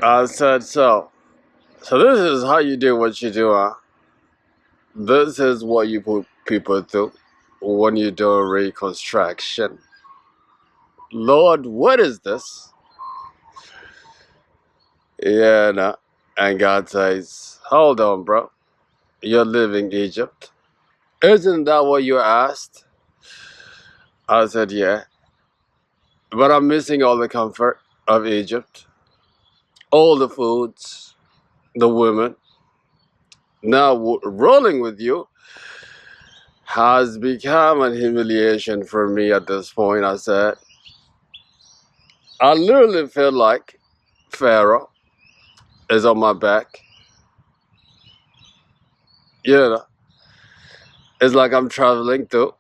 I said, so this is how you do what you do, huh? This is what you put people do when you do reconstruction. Lord, what is this? Yeah, no. And God says, hold on, bro. You're leaving Egypt. Isn't that what you asked? I said, yeah. But I'm missing all the comfort of Egypt, all the foods, the women. Now, rolling with you has become a humiliation for me at this point. I said, I literally feel like Pharaoh is on my back. You know, it's like I'm traveling to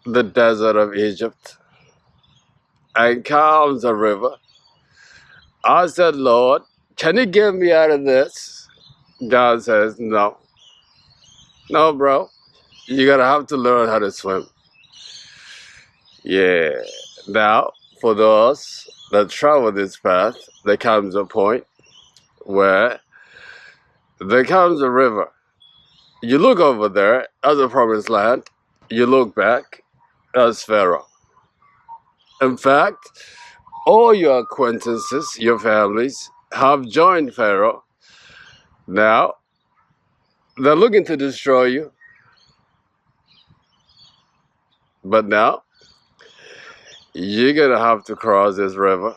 the desert of Egypt and comes a river. I said, Lord, can you get me out of this? God says, no. No, bro. You're going to have to learn how to swim. Yeah. Now, for those that travel this path, there comes a point where there comes a river. You look over there as a promised land. You look back as Pharaoh. In fact, all your acquaintances, your families, have joined Pharaoh. Now, they're looking to destroy you. But now, you're going to have to cross this river.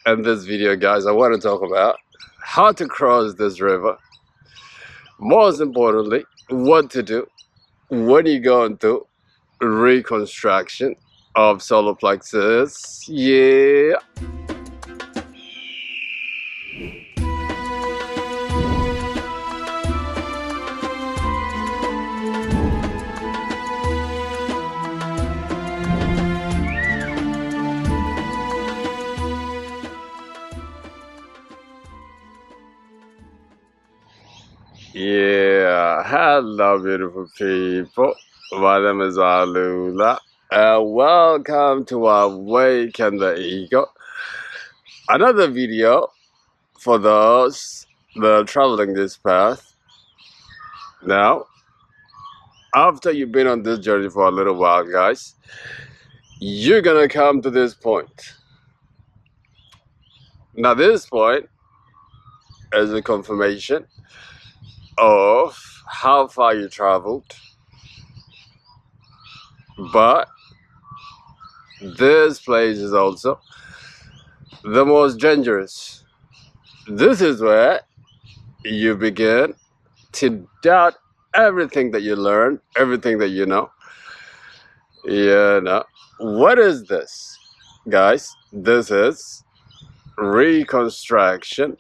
And this video, guys, I want to talk about how to cross this river. Most importantly, what to do when you go into reconstruction of solar plexus. Yeah. Yeah, hello, beautiful people. My name is Alula, and welcome to Awaken the Ego. Another video for those that are traveling this path. Now, after you've been on this journey for a little while, guys, you're gonna come to this point. Now, this point is a confirmation of how far you traveled, but this place is also the most dangerous. This is where you begin to doubt everything that you learn, everything that you know. You know, what is this, guys? This is reconstruction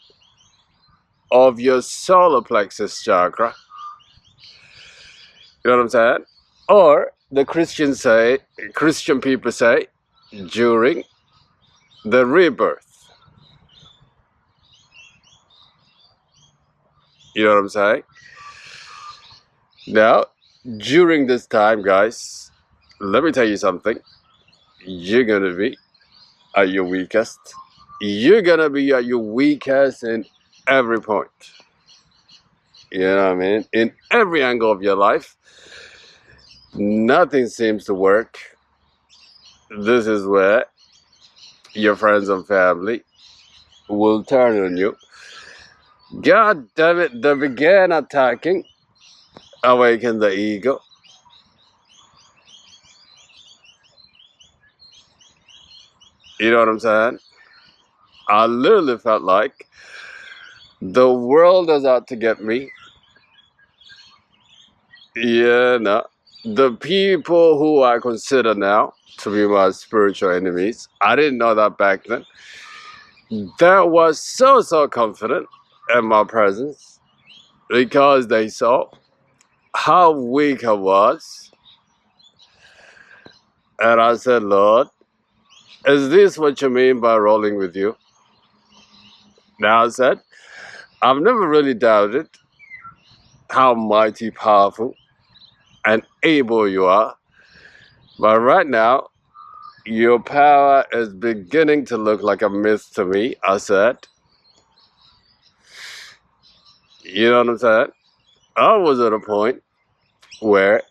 of your solar plexus chakra. You know what I'm saying? Or the Christian people say, during the rebirth. You know what I'm saying? Now, during this time, guys, let me tell you something. You're going to be at your weakest. You're going to be at your weakest in every point. You know what I mean? In every angle of your life, nothing seems to work. This is where your friends and family will turn on you. God damn it, they began attacking. Awaken the ego. You know what I'm saying? I literally felt like the world is out to get me. Yeah, no. The people who I consider now to be my spiritual enemies, I didn't know that back then. They were so confident in my presence because they saw how weak I was. And I said, Lord, is this what you mean by rolling with you? Now I said, I've never really doubted how mighty, powerful, and able you are. But right now, your power is beginning to look like a myth to me. I said, You know what I'm saying? I was at a point where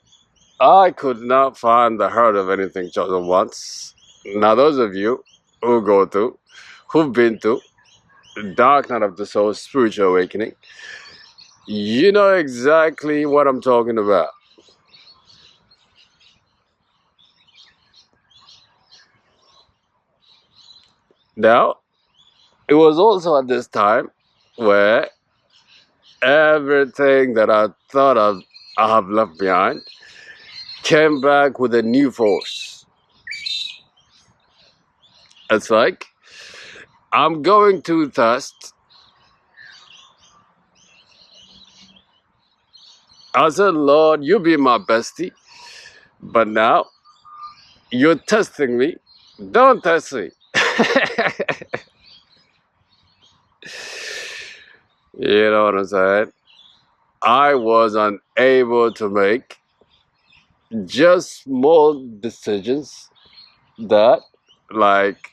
I could not find the heart of anything chosen once. Now, those of you who go through, who've been through dark night of the soul, spiritual awakening, you know exactly what I'm talking about. Now, it was also at this time where everything that I thought I have left behind came back with a new force. It's like I'm going to test. I said, Lord, you be my bestie, but now you're testing me. Don't test me. You know what I'm saying? I was unable to make just small decisions that, like,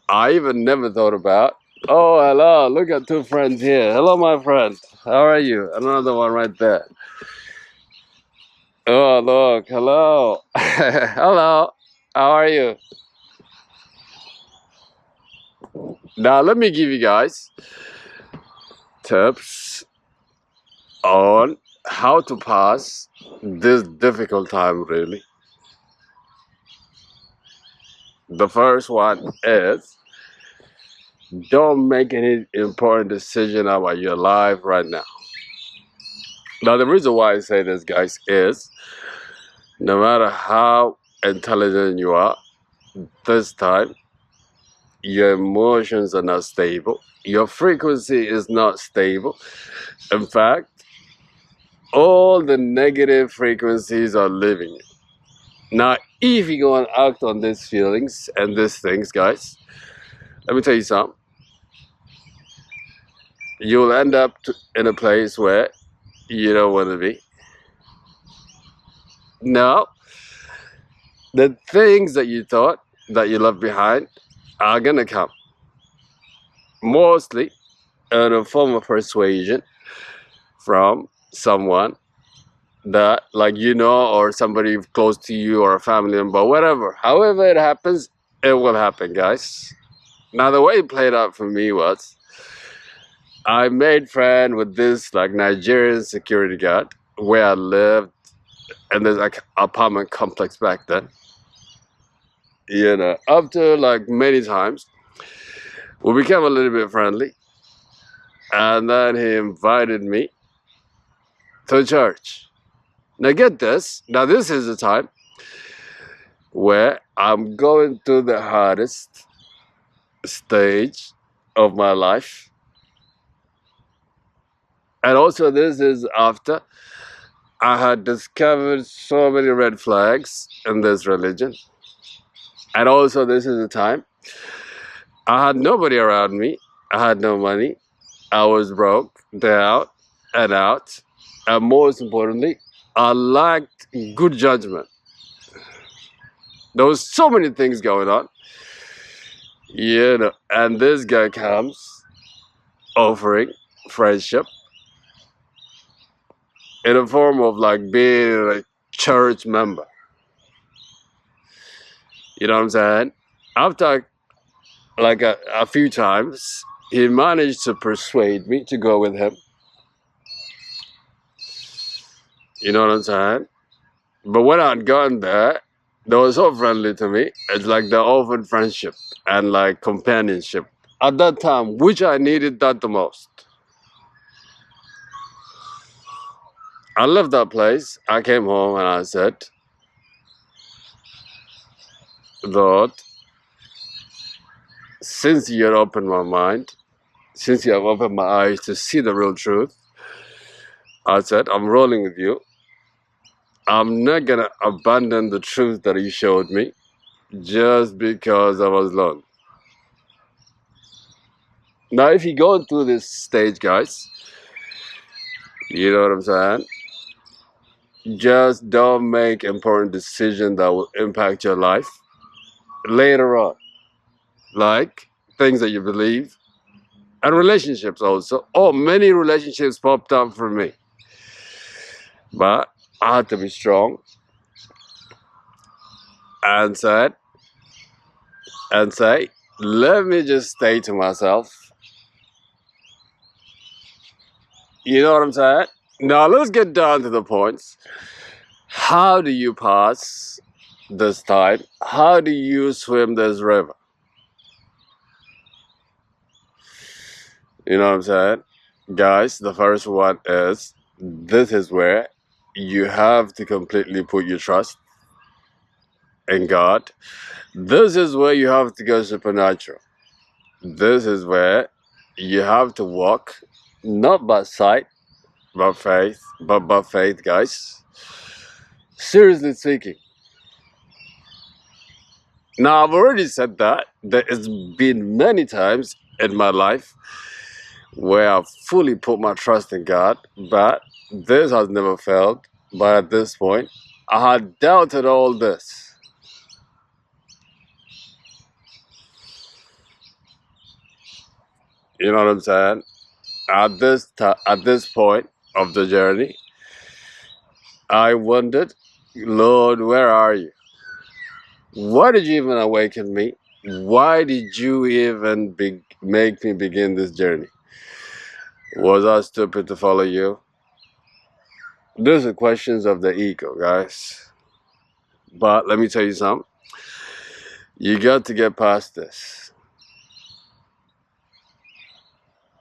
I even never thought about. Oh, hello, look at two friends here. Hello, my friend. How are you? Another one right there. Oh, look, hello. Hello, how are you? Now, let me give you guys tips on how to pass this difficult time, really. The first one is don't make any important decision about your life right now. Now, the reason why I say this, guys, is no matter how intelligent you are, this time your emotions are not stable. Your frequency is not stable. In fact, all the negative frequencies are leaving you. Now, if you go and act on these feelings and these things, guys, let me tell you something. You'll end up in a place where you don't want to be. Now, the things that you thought that you left behind are gonna come. Mostly in a form of persuasion from someone that, like, you know, or somebody close to you, or a family member, whatever. However it happens, it will happen, guys. Now, the way it played out for me was I made friend with this, like, Nigerian security guard where I lived in this, like, apartment complex back then. You know, after, like, many times, we became a little bit friendly, and then he invited me to church. Now, get this. Now, this is the time where I'm going through the hardest stage of my life. And also, this is after I had discovered so many red flags in this religion. And also, this is the time I had nobody around me. I had no money. I was broke, down and out. And most importantly, I lacked good judgment. There was so many things going on. You know, and this guy comes offering friendship in a form of, like, being a church member. You know what I'm saying? After, like, a few times, he managed to persuade me to go with him. You know what I'm saying? But when I'd gone there, they were so friendly to me. It's like they offered friendship and, like, companionship at that time, which I needed that the most. I left that place. I came home and I said, Lord, since you have opened my mind, since you have opened my eyes to see the real truth, I said, I'm rolling with you. I'm not going to abandon the truth that you showed me just because I was alone. Now, if you go through this stage, guys, you know what I'm saying? Just don't make important decisions that will impact your life later on. Like things that you believe, And relationships also. Oh, many relationships popped up for me. But I had to be strong and said, and say, let me just stay to myself. You know what I'm saying? Now let's get down to the points. How do you pass this time? How do you swim this river? You know what I'm saying? Guys, the first one is, this is where you have to completely put your trust in God. This is where you have to go supernatural. This is where you have to walk not by sight, but faith, but by faith, guys. Seriously speaking. Now, I've already said that. There has been many times in my life where I've fully put my trust in God, but this has never failed. But at this point, I had doubted all this. You know what I'm saying? At this point of the journey, I wondered, Lord, where are you? Why did you even awaken me? Why did you even make me begin this journey? Was I stupid to follow you? Those are questions of the ego, guys. But let me tell you something. You got to get past this.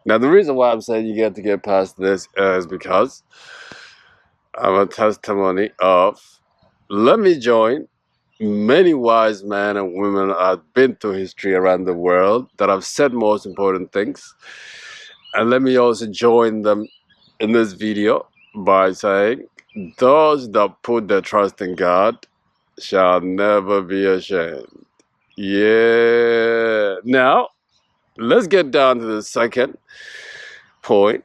Now, the reason why I'm saying you got to get past this is because I'm a testimony of, let me join many wise men and women I've been through history around the world that have said most important things. And let me also join them in this video by saying, those that put their trust in God shall never be ashamed. Yeah. Now, let's get down to the second point.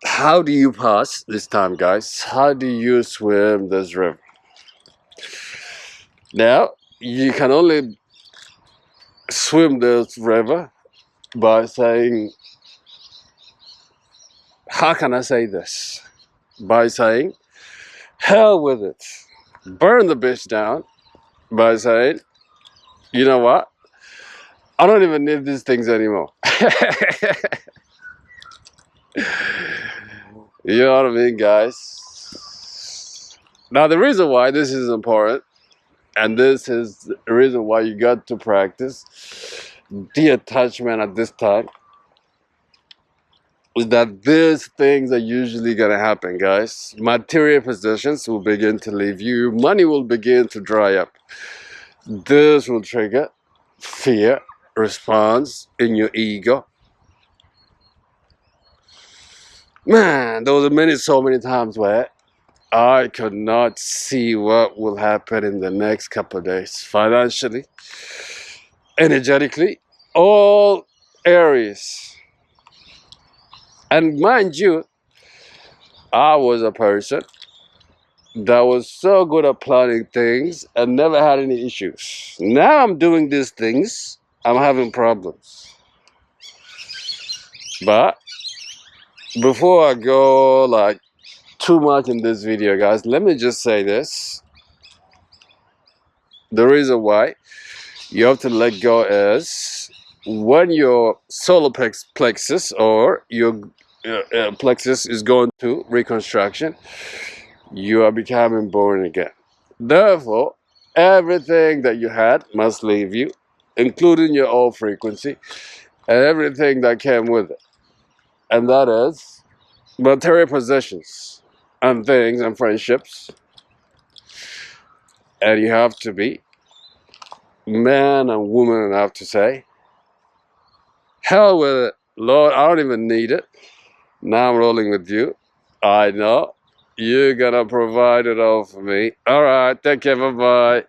How do you pass this time, guys? How do you swim this river? Now, you can only swim this river by saying, how can I say this? By saying, hell with it. Burn the bitch down by saying, you know what? I don't even need these things anymore. You know what I mean, guys? Now, the reason why this is important, and this is the reason why you got to practice detachment at this time, is that these things are usually going to happen, guys. Material possessions will begin to leave you. Money will begin to dry up. This will trigger fear response in your ego. Man, there was so many times where I could not see what will happen in the next couple of days, financially, energetically, all areas. And mind you, I was a person that was so good at planning things and never had any issues. Now I'm doing these things, I'm having problems. But before I go like too much in this video, guys, let me just say this. The reason why you have to let go is when your solar plexus or your plexus is going to reconstruction, you are becoming born again. Therefore, everything that you had must leave you, including your old frequency and everything that came with it. And that is material possessions and things and friendships. And you have to be man and woman enough to say, hell with it, Lord, I don't even need it. Now I'm rolling with you. I know you're gonna provide it all for me. All right, take care, bye-bye.